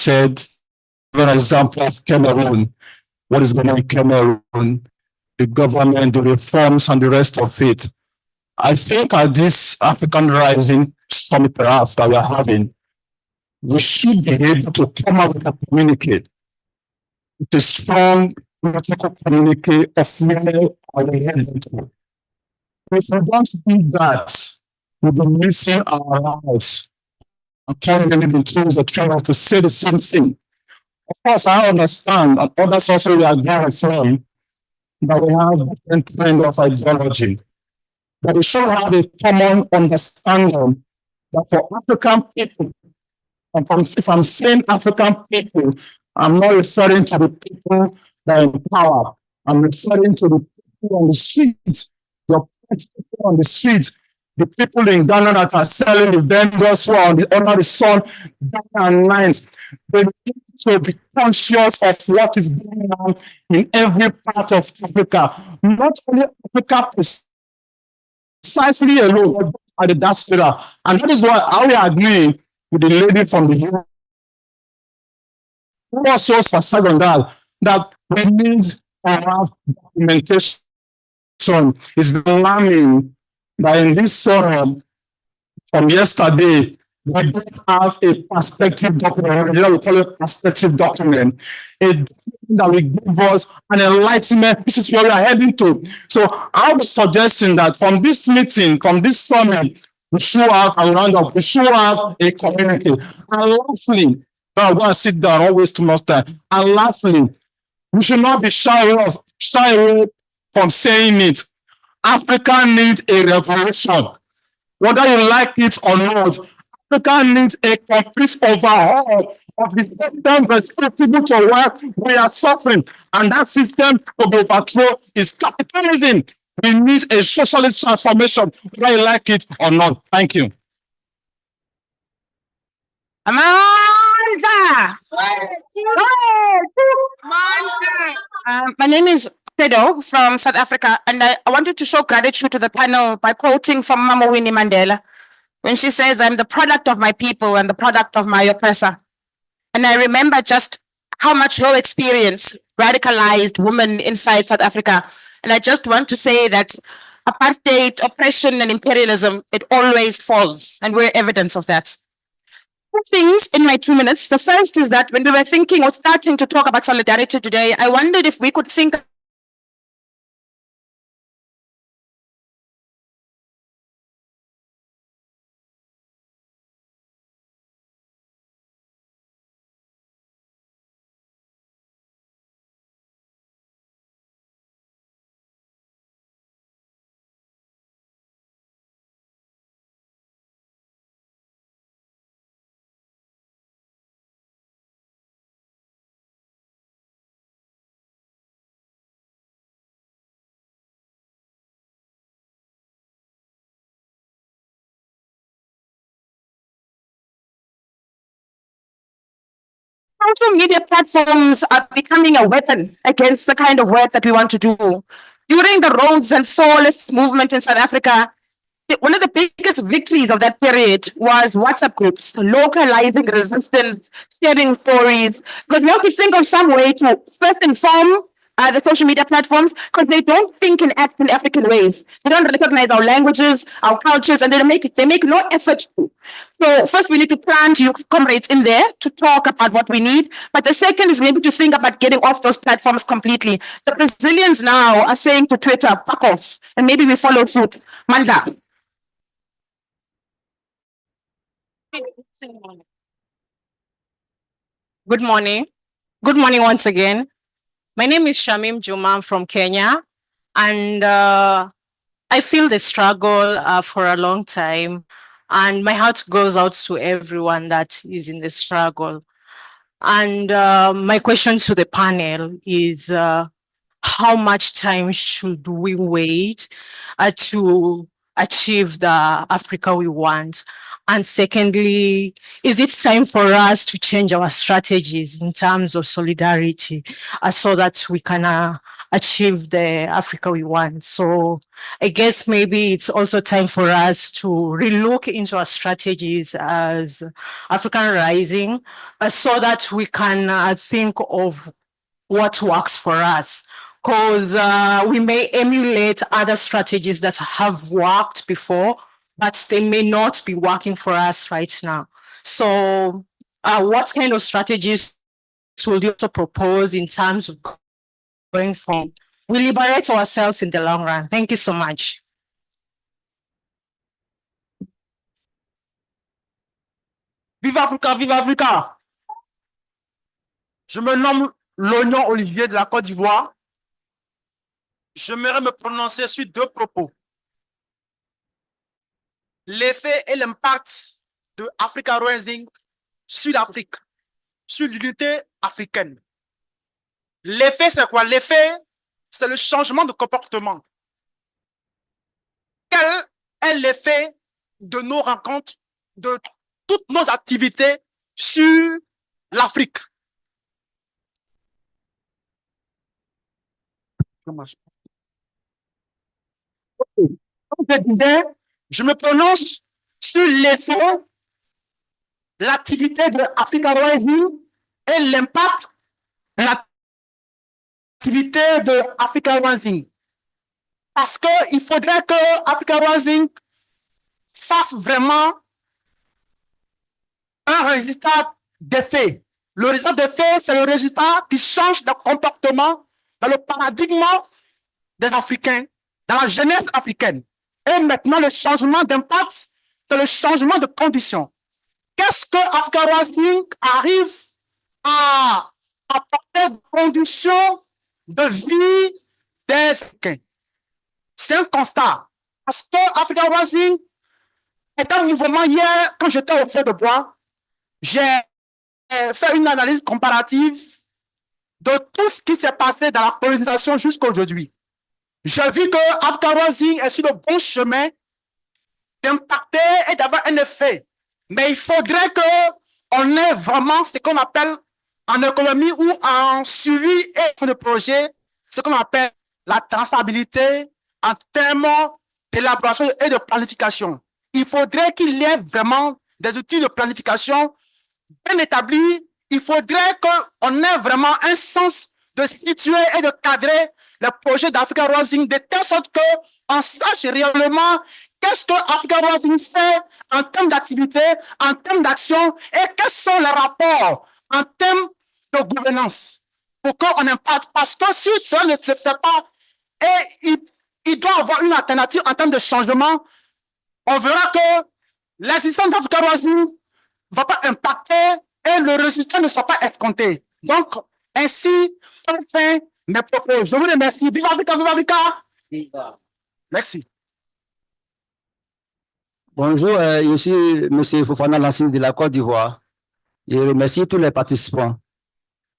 said, an example of Cameroon, what is going on in Cameroon, the government, the reforms, and the rest of it. I think at this African Rising Summit perhaps that we are having, we should be able to come up with a communique, with a strong political communique of where are we heading to. If we don't do that, we'll be missing our lives. I'm telling them in terms of trying to say the same thing. Of course, I understand, and others also will agree as well, that we have different kind of ideology. But we should have a common understanding that for African people, and if I'm saying African people, I'm not referring to the people that are in power. I'm referring to the people on the streets, the people on the streets, the people in Ghana that are selling the vendors who are under the sun, day and night. They need to be conscious of what is going on in every part of Africa. Not only Africa precisely alone, but at the diaspora. And that is why I agree with the lady from the US who also emphasized on that we need to have documentation. It's alarming that in this forum from yesterday, we don't have a perspective document. We call it perspective document. A document that will give us an enlightenment. This is where we are heading to. So I was suggesting that from this meeting, from this summit, we should have a roundup. We should have a community. And lastly, now I'm going to sit down, don't waste too much time. And lastly, we should not be shy away from saying it. Africa needs a revolution. Whether you like it or not, Africa needs a complete overhaul of the system responsible to what we are suffering. And that system to be overthrown is capitalism. We need a socialist transformation, whether you like it or not. Thank you. Amanda! My name is Pedro from South Africa, and I wanted to show gratitude to the panel by quoting from Mama Winnie Mandela when she says, "I'm the product of my people and the product of my oppressor." And I remember just how much her experience radicalized women inside South Africa. And I just want to say that apartheid, oppression, and imperialism, it always falls, and we're evidence of that. Two things in my 2 minutes. The first is that when we were thinking or starting to talk about solidarity today, I wondered if we could think social media platforms are becoming a weapon against the kind of work that we want to do. During the Rhodes and Flawless movement in South Africa, one of the biggest victories of that period was WhatsApp groups, localizing resistance, sharing stories, because we have to think of some way to first inform the social media platforms, because they don't think and act in African ways. They don't recognize our languages, our cultures, and they make no effort to. So first we need to plant you comrades in there to talk about what we need. But the second is maybe to think about getting off those platforms completely. The Brazilians now are saying to Twitter, "Fuck off," and maybe we follow suit. Mandla. Good morning. Good morning once again. My name is Shamim Juma. I'm from Kenya, and I feel the struggle for a long time, and my heart goes out to everyone that is in the struggle. And my question to the panel is, how much time should we wait to achieve the Africa we want? And secondly, is it time for us to change our strategies in terms of solidarity so that we can achieve the Africa we want? So I guess maybe it's also time for us to relook into our strategies as African Rising so that we can think of what works for us. Because we may emulate other strategies that have worked before, but they may not be working for us right now. So what kind of strategies will you also propose in terms of going forward? We liberate ourselves in the long run. Thank you so much. Vive Africa, vive Africa! Je me nomme Lognon Olivier de la Côte d'Ivoire. J'aimerais me prononcer sur deux propos. L'effet et l'impact de Africa Rising sur l'Afrique, sur l'unité africaine. L'effet, c'est quoi? L'effet, c'est le changement de comportement. Quel est l'effet de nos rencontres, de toutes nos activités sur l'Afrique? Je me prononce sur l'effet, l'activité de Africa Rising et l'impact de l'activité de Africa Rising. Parce qu'il faudrait que Africa Rising fasse vraiment un résultat d'effet. Le résultat d'effet, c'est le résultat qui change de comportement dans le paradigme des Africains, dans la jeunesse africaine. Et maintenant, le changement d'impact, c'est le changement de conditions. Qu'est-ce que Africa Rising arrive à apporter de conditions de vie des Africains? C'est un constat. Parce que Africa Rising est un mouvement. Hier, quand j'étais au feu de bois, j'ai fait une analyse comparative de tout ce qui s'est passé dans la colonisation jusqu'à aujourd'hui. J'ai vu que Africa Rising est sur le bon chemin d'impacter et d'avoir un effet. Mais il faudrait qu'on ait vraiment ce qu'on appelle en économie ou en suivi et de projet, ce qu'on appelle la traçabilité en termes d'élaboration et de planification. Il faudrait qu'il y ait vraiment des outils de planification bien établis. Il faudrait qu'on ait vraiment un sens de situer et de cadrer les projets d'Africa Rising de telle sorte qu'on sache réellement qu'est-ce que Africa Rising fait en termes d'activité, en termes d'action et quels sont les rapports en termes de gouvernance pour qu'on impacte. Parce que si cela ne se fait pas et il doit avoir une alternative en termes de changement, on verra que l'existence d'Africa Rising ne va pas impacter et le résultat ne sera pas escompté. Donc, ainsi, enfin, mes propos. Je vous remercie. Vive Africa, vive Africa! Viva. Merci. Bonjour, je suis M. Fofana Lansing de la Côte d'Ivoire. Je remercie tous les participants.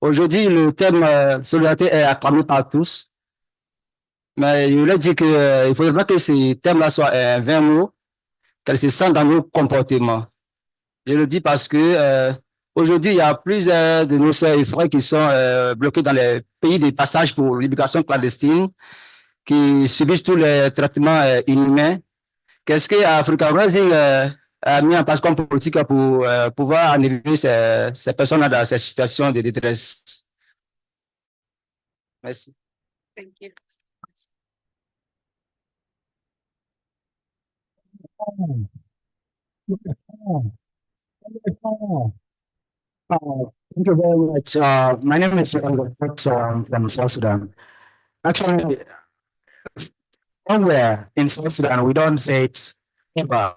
Aujourd'hui, le thème solidarité est acclamé par tous. Mais je voulais dire qu'il faudrait que ce thème-là soit 20 mots, qu'elle se sente dans nos comportements. Je le dis parce que aujourd'hui, il y a plusieurs de nos sœurs et frères qui sont bloqués dans les pays de passage pour l'immigration clandestine, qui subissent tous les traitements inhumains. Qu'est-ce que Africa Rising a mis en place comme politique pour pouvoir enlever ces personnes dans ces situations de détresse? Merci. Thank you. Thank you very much. My name is from South Sudan. Actually, somewhere in South Sudan, we don't say it ever,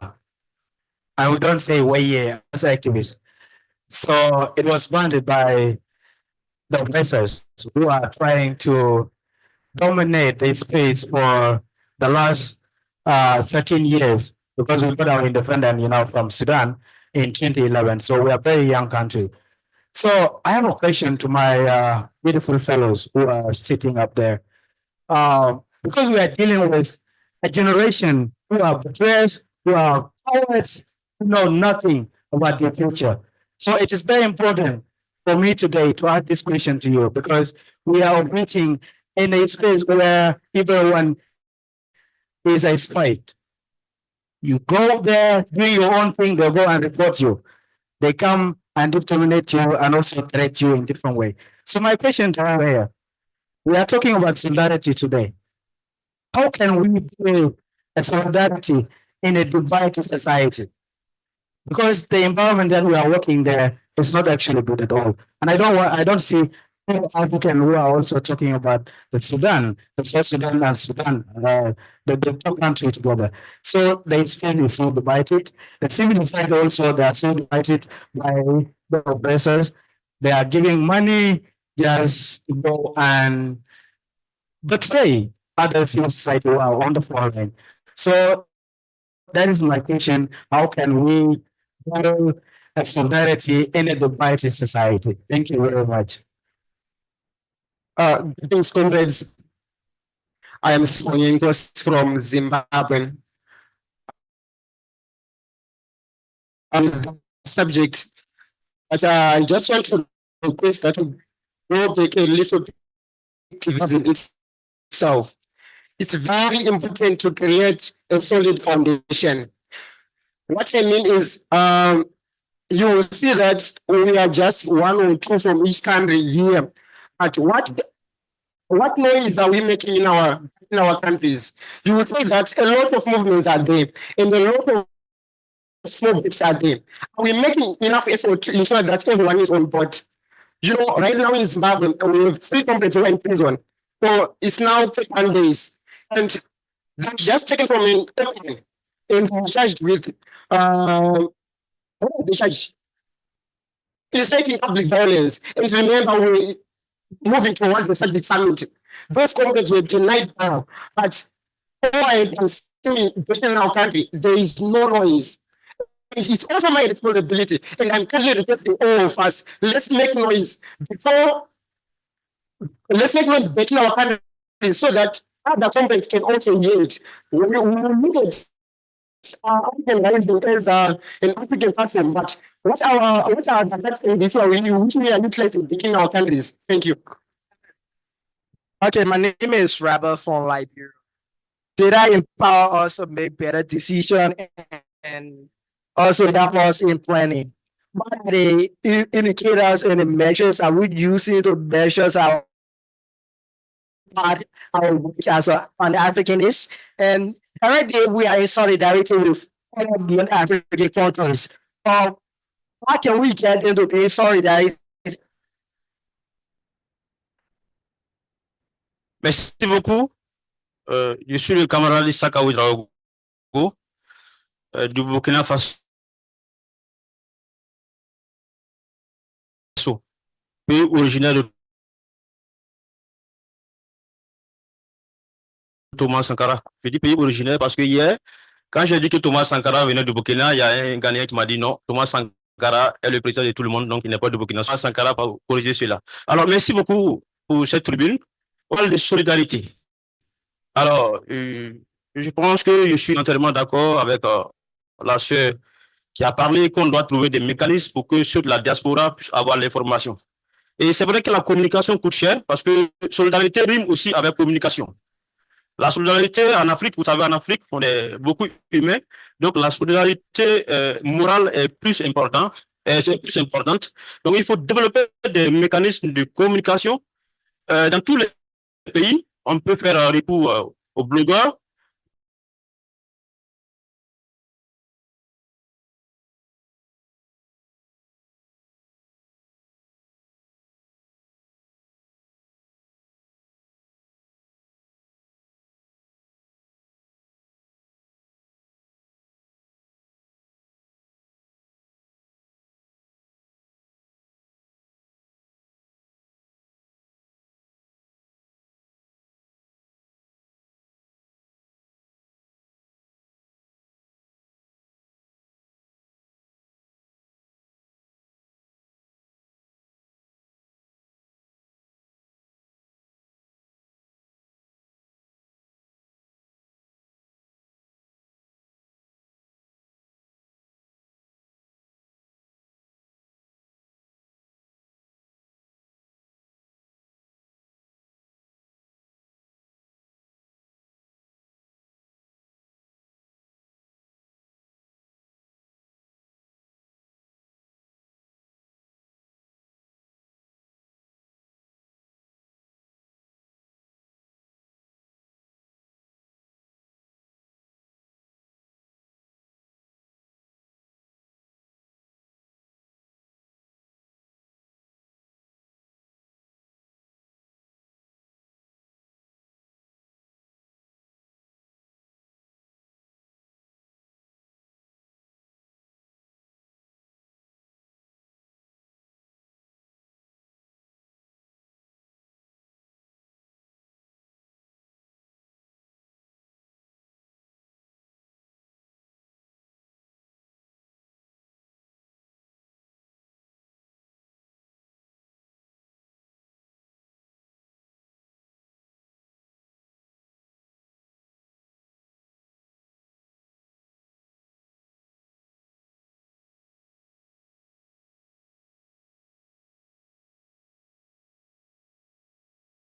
and we don't say way as activists. So it was founded by the oppressors who are trying to dominate the space for the last 13 years because we got our independence, from Sudan in 2011. So we are a very young country. So I have a question to my beautiful fellows who are sitting up there. Because we are dealing with a generation who are betrayers, who are cowards, know nothing about their future. So it is very important for me today to ask this question to you because we are operating in a space where everyone is a spy. You go there, do your own thing, they'll go and report you. They come and discriminate you and also threat you in different way. So my question to you here, we are talking about solidarity today. How can we build a solidarity in a divided society? Because the environment that we are working there is not actually good at all. And I don't see African who are also talking about the Sudan, the South Sudan and Sudan, the two countries together. So the space is so divided. The civil side also, they are so divided by the oppressors. They are giving money just to go and betray other civil society who are on the front line. So that is my question. How can we build a solidarity in a divided society? Thank you very much. Greetings, comrades. I am Sonyengos from Zimbabwe. On the subject, but I just want to request that we go back a little bit in itself. It's very important to create a solid foundation. What I mean is, you will see that we are just one or two from each country here. But what noise are we making in our countries? You will see that a lot of movements are there, and a lot of small groups are there. Are we making enough effort to ensure that everyone is on board? You know, right now in Zimbabwe, we have 3 comrades who are in prison. So it's now 31 days. And they're just taken from an airplane and charged with inciting public violence. And remember, we moving towards the subject summit. Those comrades were denied power, but all I have been seeing in our country, there is no noise. And it's also my responsibility, and I'm kindly requesting all of us, let's make noise back in our country so that other comrades can also hear it. We look at African rising as an African platform, but what are the platforms before which we are utilizing in our countries? Thank you. Okay, my name is Rabba from Liberia. Did I empower us to make better decisions and also help us in planning? What are the indicators and the measures are we using to measure our as an African is? And already we are in solidarity with African countries. How can we get into being solidarity? Merci beaucoup. Je suis le camarade Issaka Ouedraogo du Burkina Faso, pays originaire de Thomas Sankara. Je dis pays originaire parce que hier, quand j'ai dit que Thomas Sankara venait du Burkina, il y a un Ghanéen qui m'a dit non, Thomas Sankara est le président de tout le monde, donc il n'est pas du Burkina. Thomas Sankara va corriger cela. Alors, merci beaucoup pour cette tribune. On parle de solidarité. Alors, je pense que je suis entièrement d'accord avec la sœur qui a parlé qu'on doit trouver des mécanismes pour que ceux de la diaspora puissent avoir l'information. Et c'est vrai que la communication coûte cher parce que solidarité rime aussi avec communication. La solidarité en Afrique, vous savez, en Afrique, on est beaucoup humains, donc la solidarité morale est plus importante. Donc, il faut développer des mécanismes de communication dans tous les pays. On peut faire recours aux blogueurs,